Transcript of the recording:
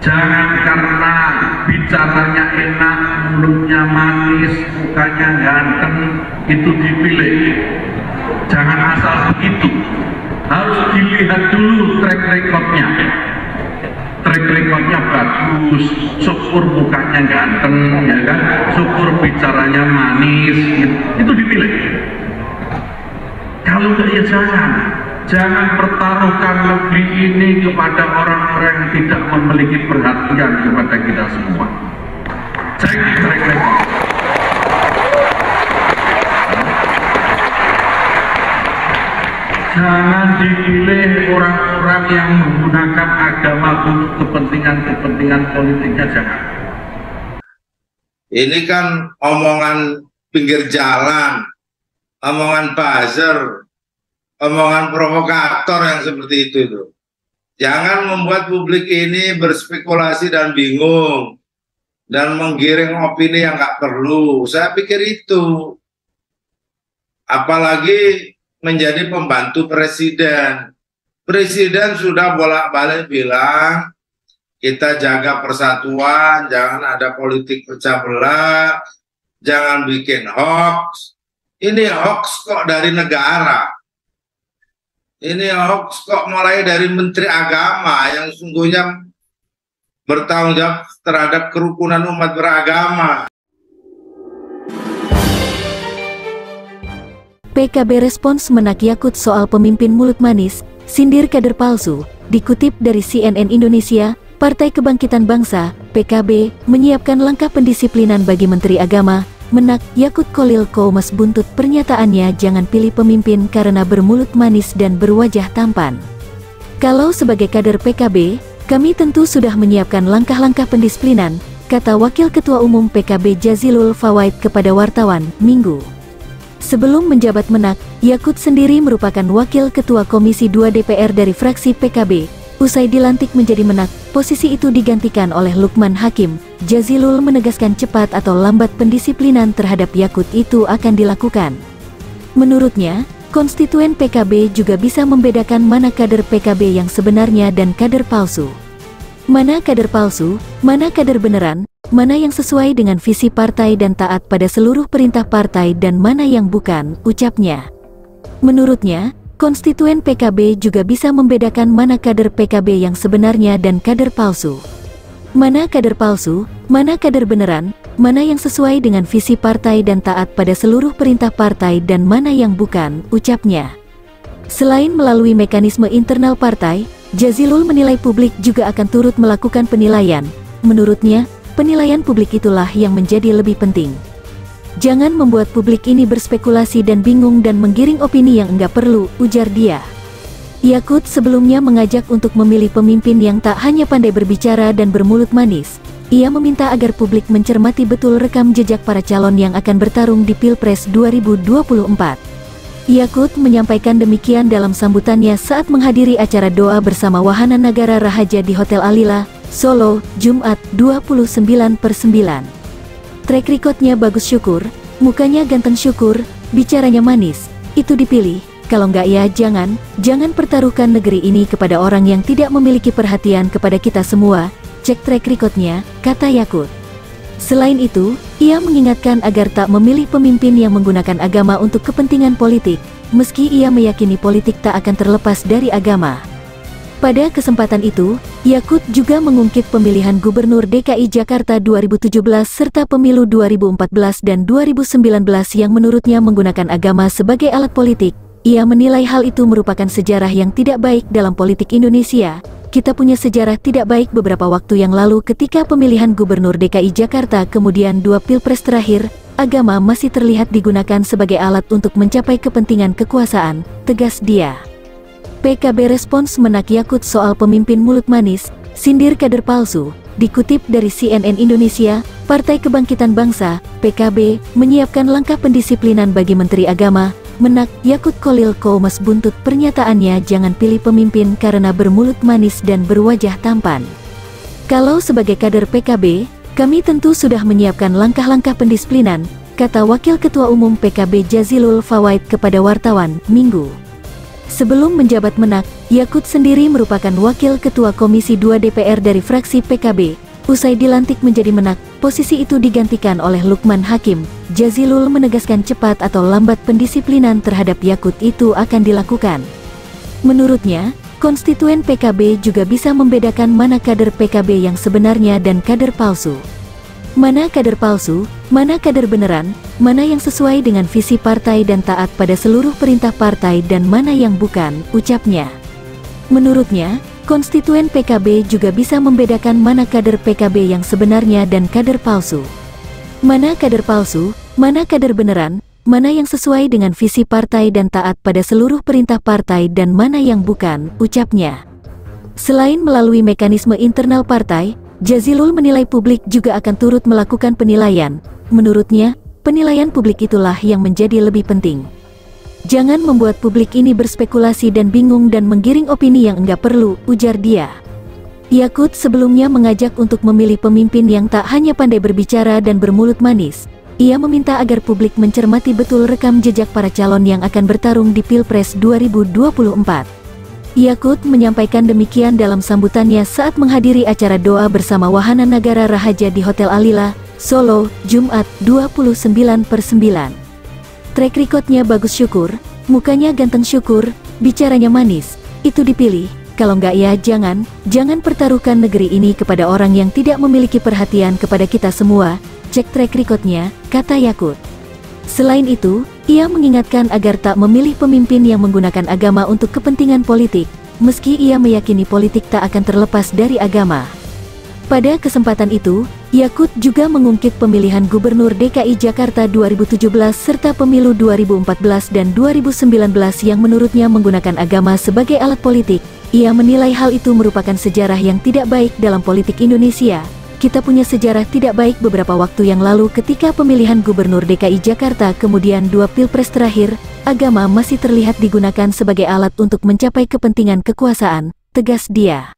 Jangan karena bicaranya enak, mulutnya manis, mukanya ganteng, itu dipilih. Jangan asal begitu. Harus dilihat dulu track recordnya. Track recordnya bagus, syukur mukanya ganteng, ya kan? Syukur bicaranya manis, itu dipilih. Kalau enggak ya jangan pertaruhkan negeri ini kepada orang-orang yang tidak memiliki perhatian kepada kita semua. Cek track record. Jangan dipilih orang-orang yang menggunakan agama untuk kepentingan politiknya, jangan. Ini kan omongan pinggir jalan, omongan buzzer, omongan provokator yang seperti itu. Jangan membuat publik ini berspekulasi dan bingung dan menggiring opini yang nggak perlu. Saya pikir itu. Apalagi menjadi pembantu presiden. Presiden sudah bolak-balik bilang, kita jaga persatuan, jangan ada politik pecah belah, jangan bikin hoax. Ini hoax kok dari negara. Ini hoax kok mulai dari Menteri Agama yang sungguhnya bertanggung jawab terhadap kerukunan umat beragama. PKB respons menak Yakut soal pemimpin mulut manis, sindir kader palsu. Dikutip dari CNN Indonesia, Partai Kebangkitan Bangsa, PKB, menyiapkan langkah pendisiplinan bagi Menteri Agama, Menak Yakut Kholil Koumas buntut pernyataannya jangan pilih pemimpin karena bermulut manis dan berwajah tampan. Kalau sebagai kader PKB, kami tentu sudah menyiapkan langkah-langkah pendisiplinan, kata Wakil Ketua Umum PKB Jazilul Fawait kepada wartawan, Minggu. Sebelum menjabat Menak, Yakut sendiri merupakan Wakil Ketua Komisi 2 DPR dari fraksi PKB. Usai dilantik menjadi Menak, posisi itu digantikan oleh Lukman Hakim. Jazilul menegaskan cepat atau lambat pendisiplinan terhadap Yakut itu akan dilakukan. Menurutnya, konstituen PKB juga bisa membedakan mana kader PKB yang sebenarnya dan kader palsu. Mana kader palsu, mana kader beneran, mana yang sesuai dengan visi partai dan taat pada seluruh perintah partai dan mana yang bukan, ucapnya. Menurutnya, konstituen PKB juga bisa membedakan mana kader PKB yang sebenarnya dan kader palsu. Mana kader palsu, mana kader beneran, mana yang sesuai dengan visi partai dan taat pada seluruh perintah partai dan mana yang bukan, ucapnya. Selain melalui mekanisme internal partai, Jazilul menilai publik juga akan turut melakukan penilaian. Menurutnya, penilaian publik itulah yang menjadi lebih penting. Jangan membuat publik ini berspekulasi dan bingung dan menggiring opini yang enggak perlu, ujar dia. Yakut sebelumnya mengajak untuk memilih pemimpin yang tak hanya pandai berbicara dan bermulut manis. Ia meminta agar publik mencermati betul rekam jejak para calon yang akan bertarung di Pilpres 2024. Yakut menyampaikan demikian dalam sambutannya saat menghadiri acara doa bersama Wahana Nagara Rahaja di Hotel Alila, Solo, Jumat 29/9. Track recordnya bagus syukur, mukanya ganteng syukur, bicaranya manis, itu dipilih. Kalau enggak ya jangan pertaruhkan negeri ini kepada orang yang tidak memiliki perhatian kepada kita semua, cek track recordnya, kata Yakut. Selain itu, ia mengingatkan agar tak memilih pemimpin yang menggunakan agama untuk kepentingan politik, meski ia meyakini politik tak akan terlepas dari agama. Pada kesempatan itu, Yakut juga mengungkit pemilihan Gubernur DKI Jakarta 2017 serta pemilu 2014 dan 2019 yang menurutnya menggunakan agama sebagai alat politik. Ia menilai hal itu merupakan sejarah yang tidak baik dalam politik Indonesia. Kita punya sejarah tidak baik beberapa waktu yang lalu ketika pemilihan Gubernur DKI Jakarta kemudian 2 Pilpres terakhir, agama masih terlihat digunakan sebagai alat untuk mencapai kepentingan kekuasaan, tegas dia. PKB respons menak Yakut soal pemimpin mulut manis, sindir kader palsu. Dikutip dari CNN Indonesia, Partai Kebangkitan Bangsa, PKB, menyiapkan langkah pendisiplinan bagi Menteri Agama, Menak Yakut Kholil Koumas buntut pernyataannya jangan pilih pemimpin karena bermulut manis dan berwajah tampan. Kalau sebagai kader PKB, kami tentu sudah menyiapkan langkah-langkah pendisiplinan, kata Wakil Ketua Umum PKB Jazilul Fawait kepada wartawan, Minggu. Sebelum menjabat Menak, Yakut sendiri merupakan Wakil Ketua Komisi 2 DPR dari fraksi PKB. Usai dilantik menjadi Menak, posisi itu digantikan oleh Lukman Hakim. Jazilul menegaskan cepat atau lambat pendisiplinan terhadap Yakut itu akan dilakukan. Menurutnya, konstituen PKB juga bisa membedakan mana kader PKB yang sebenarnya dan kader palsu. Mana kader palsu, mana kader beneran, mana yang sesuai dengan visi partai dan taat pada seluruh perintah partai dan mana yang bukan, ucapnya. Menurutnya, konstituen PKB juga bisa membedakan mana kader PKB yang sebenarnya dan kader palsu. Mana kader palsu, mana kader beneran, mana yang sesuai dengan visi partai dan taat pada seluruh perintah partai dan mana yang bukan, ucapnya. Selain melalui mekanisme internal partai, Jazilul menilai publik juga akan turut melakukan penilaian. Menurutnya, penilaian publik itulah yang menjadi lebih penting. Jangan membuat publik ini berspekulasi dan bingung dan menggiring opini yang enggak perlu, ujar dia. Yakut sebelumnya mengajak untuk memilih pemimpin yang tak hanya pandai berbicara dan bermulut manis. Ia meminta agar publik mencermati betul rekam jejak para calon yang akan bertarung di Pilpres 2024. Yakut menyampaikan demikian dalam sambutannya saat menghadiri acara doa bersama Wahana Nagara Rahaja di Hotel Alila, Solo, Jumat 29/9. Track recordnya bagus syukur, mukanya ganteng syukur, bicaranya manis, itu dipilih, kalau nggak ya jangan pertaruhkan negeri ini kepada orang yang tidak memiliki perhatian kepada kita semua, cek track recordnya, kata Yakut. Selain itu, ia mengingatkan agar tak memilih pemimpin yang menggunakan agama untuk kepentingan politik, meski ia meyakini politik tak akan terlepas dari agama. Pada kesempatan itu, Yakut juga mengungkit pemilihan Gubernur DKI Jakarta 2017 serta pemilu 2014 dan 2019 yang menurutnya menggunakan agama sebagai alat politik. Ia menilai hal itu merupakan sejarah yang tidak baik dalam politik Indonesia. Kita punya sejarah tidak baik beberapa waktu yang lalu ketika pemilihan Gubernur DKI Jakarta kemudian 2 Pilpres terakhir, agama masih terlihat digunakan sebagai alat untuk mencapai kepentingan kekuasaan, tegas dia.